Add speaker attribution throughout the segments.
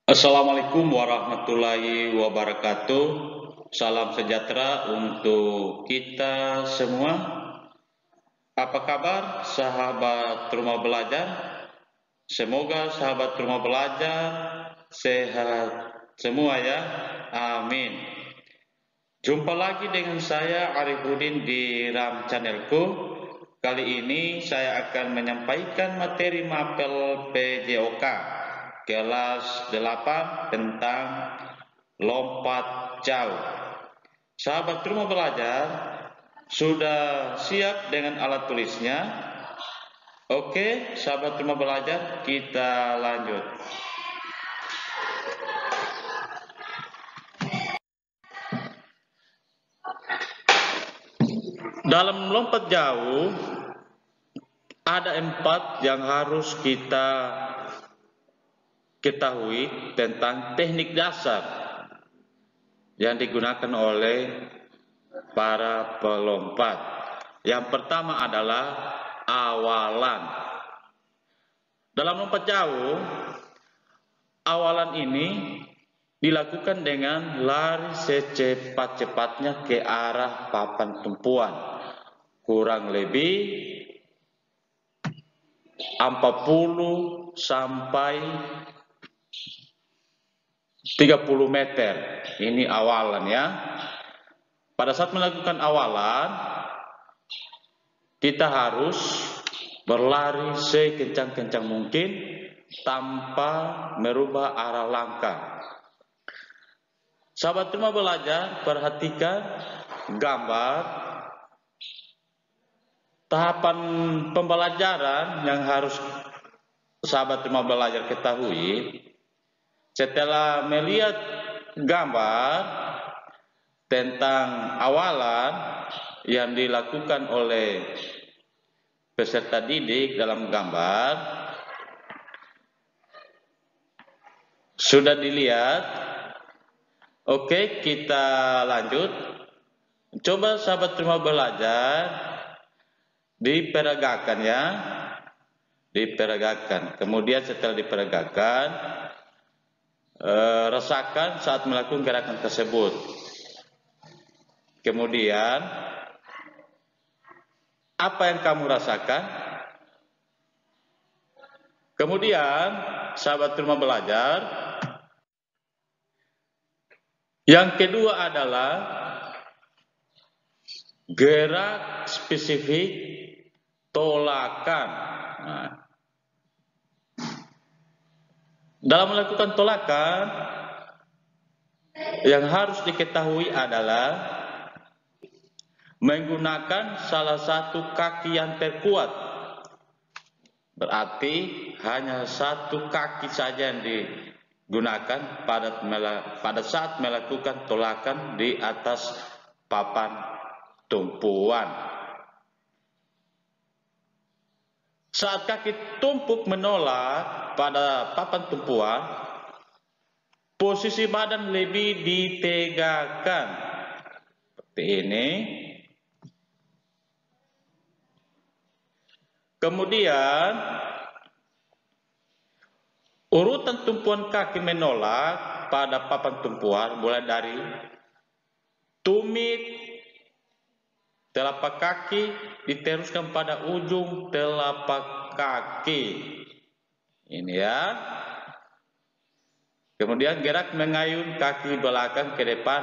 Speaker 1: Assalamualaikum warahmatullahi wabarakatuh. Salam sejahtera untuk kita semua. Apa kabar sahabat rumah belajar? Semoga sahabat rumah belajar sehat semua ya. Amin. Jumpa lagi dengan saya Arifudin di RAM channelku. Kali ini saya akan menyampaikan materi mapel PJOK kelas 8 tentang lompat jauh. Sahabat rumah belajar, sudah siap dengan alat tulisnya? Oke, sahabat rumah belajar, kita lanjut. Dalam lompat jauh, ada 4 yang harus kita ketahui tentang teknik dasar yang digunakan oleh para pelompat. Yang pertama adalah awalan. Dalam lompat jauh, awalan ini dilakukan dengan lari secepat-cepatnya ke arah papan tumpuan, kurang lebih 40 sampai 30 meter. Ini awalan ya. Pada saat melakukan awalan, kita harus berlari sekencang-kencang mungkin tanpa merubah arah langkah. Sahabat rumah belajar, perhatikan gambar tahapan pembelajaran yang harus sahabat rumah belajar ketahui. Setelah melihat gambar tentang awalan yang dilakukan oleh peserta didik dalam gambar, sudah dilihat? Oke, kita lanjut. Coba sahabat rumah belajar diperagakan ya. Diperagakan. Kemudian setelah diperagakan, rasakan saat melakukan gerakan tersebut. Kemudian, apa yang kamu rasakan? Kemudian, sahabat rumah belajar, yang kedua adalah gerak spesifik tolakan. Nah, dalam melakukan tolakan, yang harus diketahui adalah menggunakan salah satu kaki yang terkuat. Berarti hanya satu kaki saja yang digunakan pada saat melakukan tolakan di atas papan tumpuan. Saat kaki tumpuk menolak pada papan tumpuan, posisi badan lebih ditegakkan seperti ini. Kemudian urutan tumpuan kaki menolak pada papan tumpuan mulai dari tumit telapak kaki diteruskan pada ujung telapak kaki. Ini ya. Kemudian gerak mengayun kaki belakang ke depan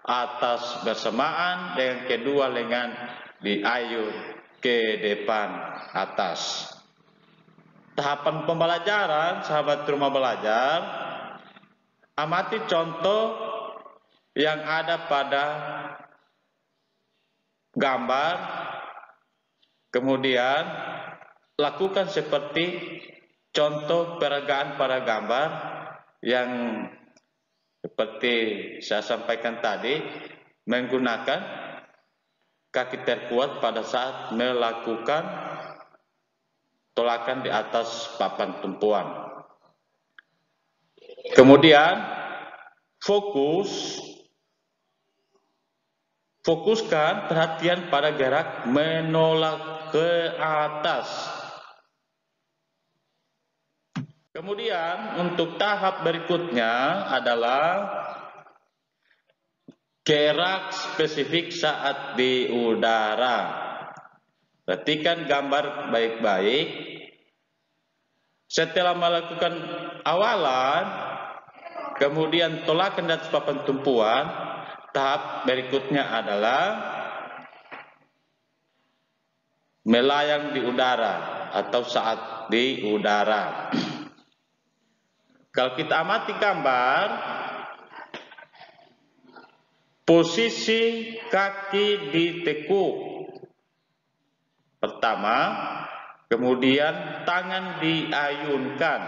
Speaker 1: atas bersamaan dengan kedua lengan diayun ke depan atas. Tahapan pembelajaran sahabat rumah belajar, amati contoh yang ada pada gambar, kemudian lakukan seperti contoh peragaan pada gambar yang seperti saya sampaikan tadi, menggunakan kaki terkuat pada saat melakukan tolakan di atas papan tumpuan. Kemudian fokus fokuskan perhatian pada gerak menolak ke atas. Kemudian untuk tahap berikutnya adalah gerak spesifik saat di udara. Perhatikan gambar baik-baik. Setelah melakukan awalan, kemudian tolakan di atas papan tumpuan, tahap berikutnya adalah melayang di udara atau saat di udara. Kalau kita amati gambar, posisi kaki ditekuk pertama, kemudian tangan diayunkan.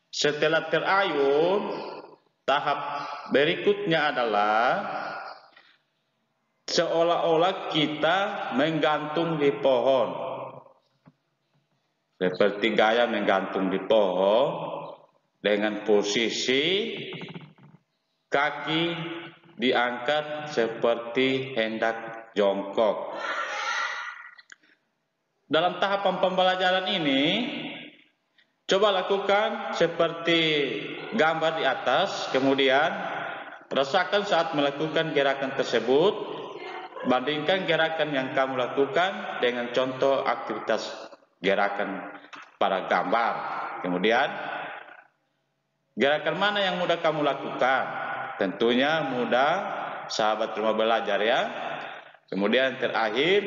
Speaker 1: Setelah terayun, tahap berikutnya adalah seolah-olah kita menggantung di pohon. Seperti gaya menggantung di pohon dengan posisi kaki diangkat seperti hendak jongkok. Dalam tahapan pembelajaran ini, coba lakukan seperti gambar di atas, kemudian rasakan saat melakukan gerakan tersebut, bandingkan gerakan yang kamu lakukan dengan contoh aktivitas gerakan pada gambar. Kemudian, gerakan mana yang mudah kamu lakukan? Tentunya mudah, sahabat rumah belajar ya. Kemudian terakhir,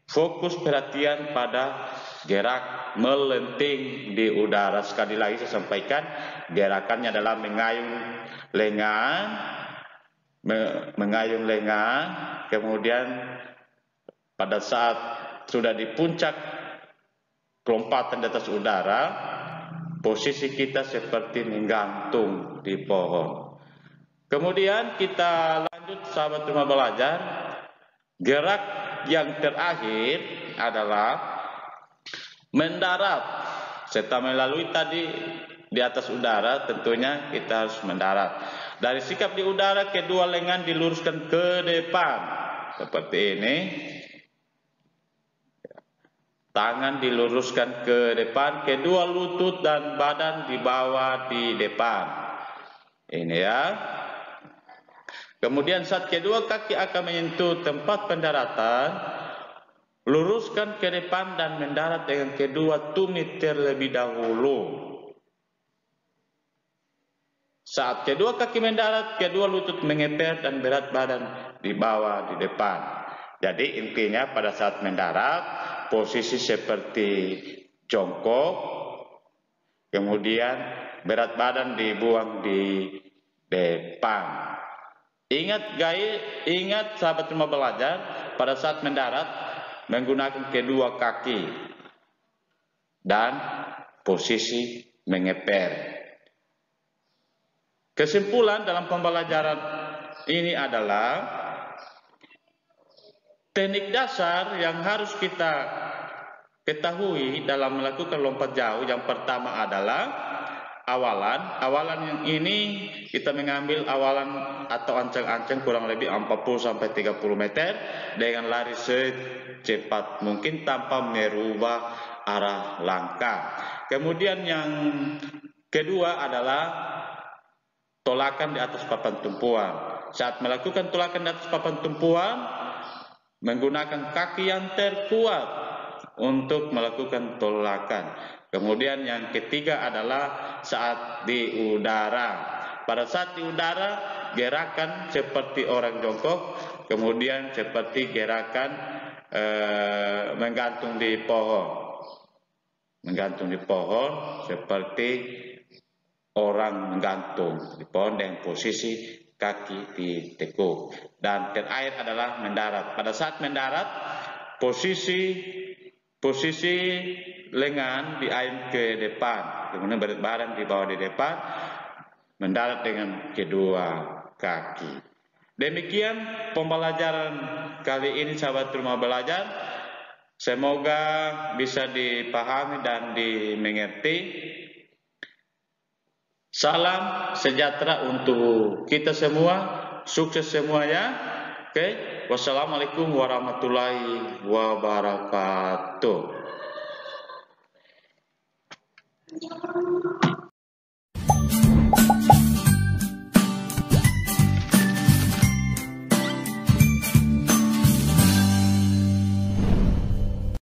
Speaker 1: fokus perhatian pada gerak melenting di udara. Sekali lagi saya sampaikan, gerakannya adalah mengayun lengan, kemudian pada saat sudah di puncak kelompatan di atas udara, posisi kita seperti menggantung di pohon. Kemudian kita lanjut sahabat rumah belajar, gerak yang terakhir adalah mendarat. Setelah melalui tadi di atas udara, tentunya kita harus mendarat. Dari sikap di udara, kedua lengan diluruskan ke depan seperti ini. Tangan diluruskan ke depan, kedua lutut dan badan dibawa di depan. Ini ya. Kemudian saat kedua kaki akan menyentuh tempat pendaratan, luruskan ke depan dan mendarat dengan kedua tumit terlebih dahulu. Saat kedua kaki mendarat, kedua lutut mengeper dan berat badan dibawa di depan. Jadi intinya pada saat mendarat, posisi seperti jongkok, kemudian berat badan dibuang di depan. Ingat sahabat rumah belajar, pada saat mendarat menggunakan kedua kaki dan posisi mengeper. Kesimpulan dalam pembelajaran ini adalah teknik dasar yang harus kita ketahui dalam melakukan lompat jauh. Yang pertama adalah awalan. Awalan yang ini kita mengambil awalan atau ancang-ancang kurang lebih 40-30 meter dengan lari secepat mungkin tanpa merubah arah langkah. Kemudian yang kedua adalah tolakan di atas papan tumpuan. Saat melakukan tolakan di atas papan tumpuan, menggunakan kaki yang terkuat untuk melakukan tolakan. Kemudian yang ketiga adalah saat di udara. Pada saat di udara, gerakan seperti orang jongkok, kemudian seperti gerakan menggantung di pohon. Menggantung di pohon seperti orang menggantung di pohon dengan posisi kaki ditekuk. Dan terakhir adalah mendarat. Pada saat mendarat, posisi lengan diayun ke depan, kemudian berat badan dibawa di depan, mendarat dengan kedua kaki. Demikian pembelajaran kali ini sahabat rumah belajar. Semoga bisa dipahami dan dimengerti. Salam sejahtera untuk kita semua, sukses semuanya. Oke, wassalamualaikum warahmatullahi wabarakatuh.